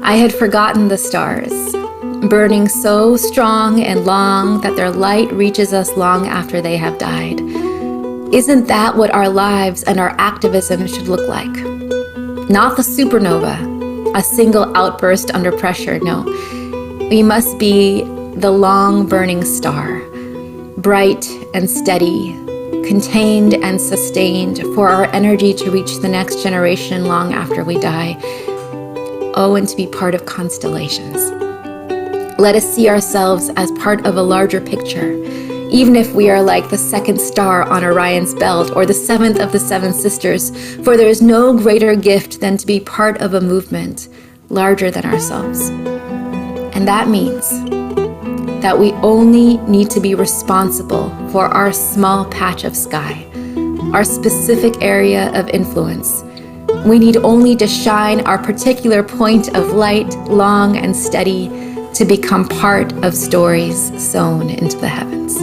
I had forgotten the stars, burning so strong and long that their light reaches us long after they have died. Isn't that what our lives and our activism should look like? Not the supernova, a single outburst under pressure, no. We must be the long burning star, bright and steady, contained and sustained for our energy to reach the next generation long after we die. Oh, and to be part of constellations. Let us see ourselves as part of a larger picture, even if we are like the second star on Orion's belt or the seventh of the seven sisters, for there is no greater gift than to be part of a movement larger than ourselves. And that means that we only need to be responsible for our small patch of sky, our specific area of influence. We need only to shine our particular point of light, long and steady, to become part of stories sown into the heavens.